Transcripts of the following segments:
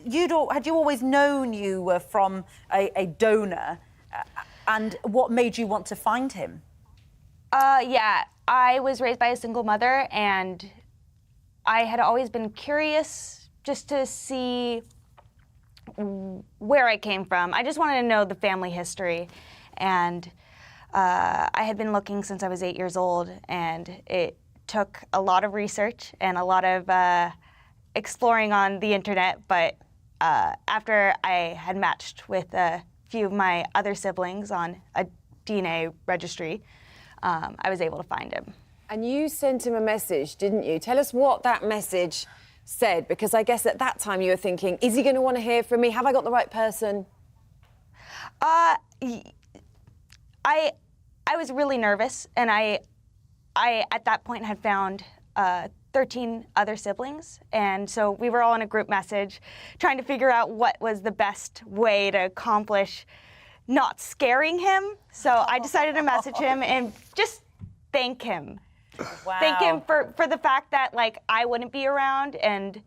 had you always known you were from a donor, and what made you want to find him? Yeah, I was raised by a single mother, and I had always been curious just to see where I came from. I just wanted to know the family history, and I had been looking since I was 8 years old, and it took a lot of research and a lot of exploring on the internet, but after I had matched with a few of my other siblings on a DNA registry, I was able to find him. And you sent him a message, didn't you? Tell us what that message said, because I guess at that time you were thinking, is he going to want to hear from me? Have I got the right person? I was really nervous, and I at that point had found 13 other siblings, and so we were all in a group message trying to figure out what was the best way to accomplish not scaring him. So I decided to message him and just thank him. Wow. Thank him for the fact that, like, I wouldn't be around and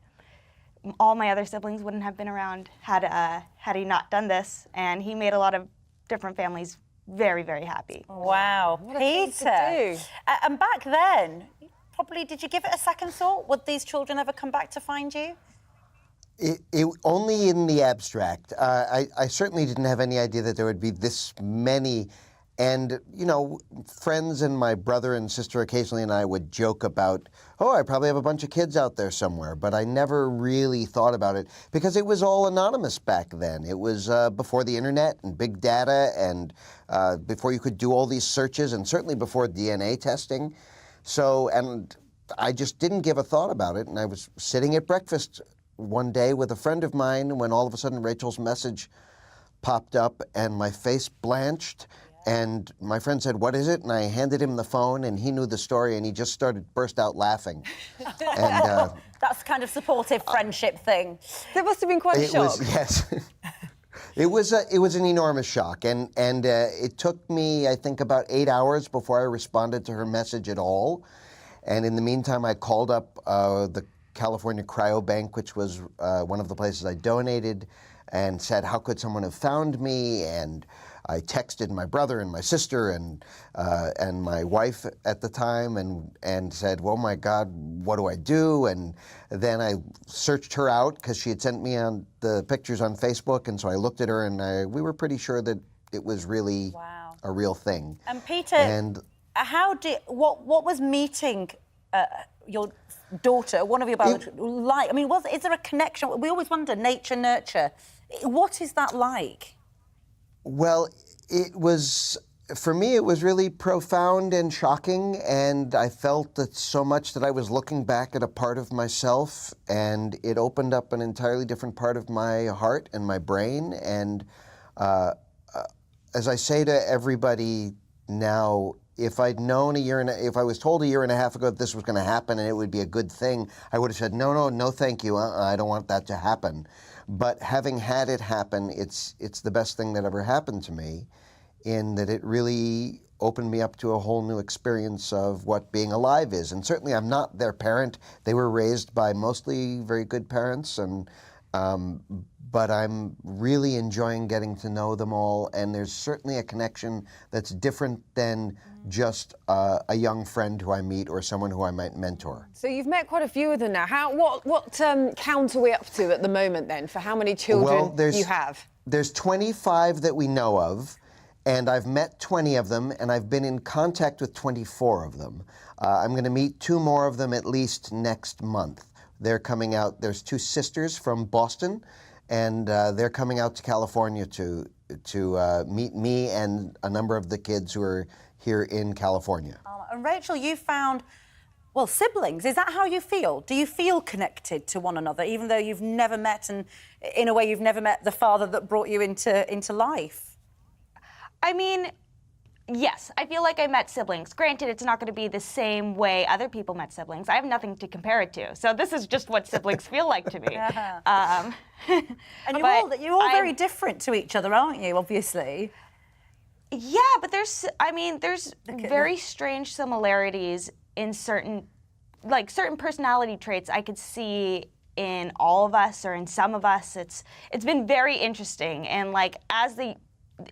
all my other siblings wouldn't have been around had he not done this. And he made a lot of different families very, very happy. Wow. What a thing Peter. to do. And back then, probably, did you give it a second thought? Would these children ever come back to find you? Only in the abstract. I certainly didn't have any idea that there would be this many. And, you know, friends and my brother and sister occasionally and I would joke about, oh, I probably have a bunch of kids out there somewhere. But I never really thought about it because it was all anonymous back then. It was before the internet and big data and before you could do all these searches, and certainly before DNA testing. So, and I just didn't give a thought about it. And I was sitting at breakfast one day with a friend of mine when all of a sudden Rachel's message popped up and my face blanched. And my friend said, "What is it?" And I handed him the phone, and he knew the story, and he just burst out laughing. And that's kind of supportive friendship thing. That must have been quite a shock. Yes. It was an enormous shock, and it took me, I think, about 8 hours before I responded to her message at all. And in the meantime, I called up the California Cryobank, which was one of the places I donated, and said, how could someone have found me? And I texted my brother and my sister and my wife at the time and said, oh my God, what do I do? And then I searched her out because she had sent me on the pictures on Facebook, and so I looked at her and we were pretty sure that it was really a real thing. And Peter, what was meeting your daughter, one of your biological, like? I mean, is there a connection? We always wonder, nature, nurture. What is that like? Well, for me, it was really profound and shocking, and I felt that so much that I was looking back at a part of myself, and it opened up an entirely different part of my heart and my brain. And as I say to everybody now, if I'd known if I was told a year and a half ago that this was going to happen and it would be a good thing, I would have said, no, thank you. I don't want that to happen. But having had it happen, it's the best thing that ever happened to me, in that it really opened me up to a whole new experience of what being alive is. And certainly I'm not their parent. They were raised by mostly very good parents, and but I'm really enjoying getting to know them all. And there's certainly a connection that's different than just a young friend who I meet or someone who I might mentor. So you've met quite a few of them now. What count are we up to at the moment then for how many children you have? There's 25 that we know of, and I've met 20 of them, and I've been in contact with 24 of them. I'm going to meet 2 more of them at least next month. They're coming out. There's 2 sisters from Boston, and they're coming out to California to meet me and a number of the kids who are here in California. And Rachel, you found, well, siblings. Is that how you feel? Do you feel connected to one another, even though you've never met, and in a way you've never met the father that brought you into life? I mean, yes, I feel like I met siblings. Granted, it's not going to be the same way other people met siblings. I have nothing to compare it to. So this is just what siblings feel like to me. And you're all very different to each other, aren't you, obviously? Yeah, but there's very strange similarities in certain personality traits I could see in all of us or in some of us. It's been very interesting, and like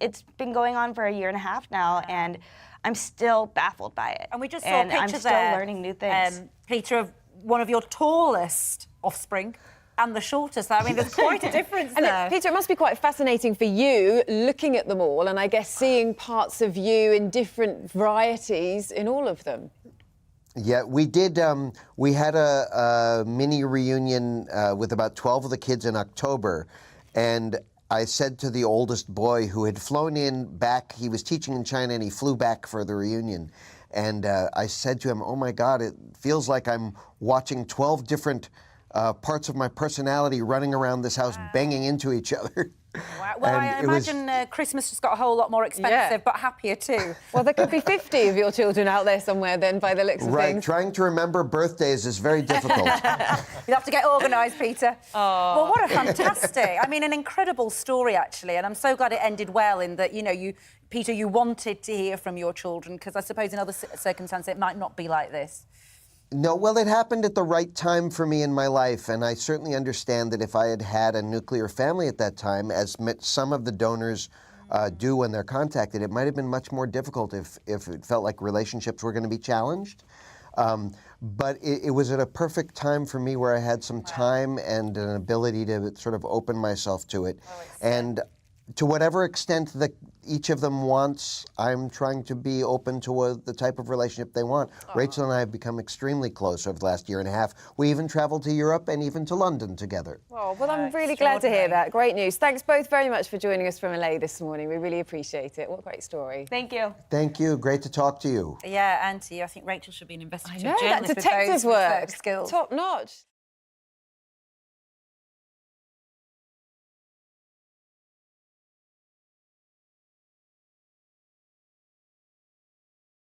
it's been going on for a year and a half now, and I'm still baffled by it. And we just saw pictures I'm still there, learning new things. Peter, of one of your tallest offspring and the shortest. I mean, there's quite a difference there. Peter, it must be quite fascinating for you looking at them all and I guess seeing parts of you in different varieties in all of them. Yeah, we did. We had a mini reunion with about 12 of the kids in October, and I said to the oldest boy who had flown in back, he was teaching in China and he flew back for the reunion. And I said to him, oh my God, it feels like I'm watching 12 different parts of my personality running around this house banging into each other. Wow. Well, I imagine Christmas just got a whole lot more expensive, but happier too. Well, there could be 50 of your children out there somewhere then, by the looks of Right, things. trying to remember birthdays is very difficult. You'll have to get organised, Peter. Oh. Well, what a fantastic, I mean, an incredible story, actually, and I'm so glad it ended well in that, you know, Peter, you wanted to hear from your children, because I suppose in other circumstances it might not be like this. No, well, it happened at the right time for me in my life, and I certainly understand that if I had had a nuclear family at that time, as some of the donors do when they're contacted, it might have been much more difficult if it felt like relationships were going to be challenged. But it was at a perfect time for me where I had some time and an ability to sort of open myself to it. And to whatever extent that each of them wants, I'm trying to be open to the type of relationship they want. Rachel and I have become extremely close over the last year and a half. We even traveled to Europe and even to London together. Oh, well, I'm really glad to hear that. Great news. Thanks both very much for joining us from LA this morning. We really appreciate it. What a great story. Thank you. Thank you. Great to talk to you. Yeah, and to you. I think Rachel should be an investigative I know, that journalist detective with those work. skills. Top notch.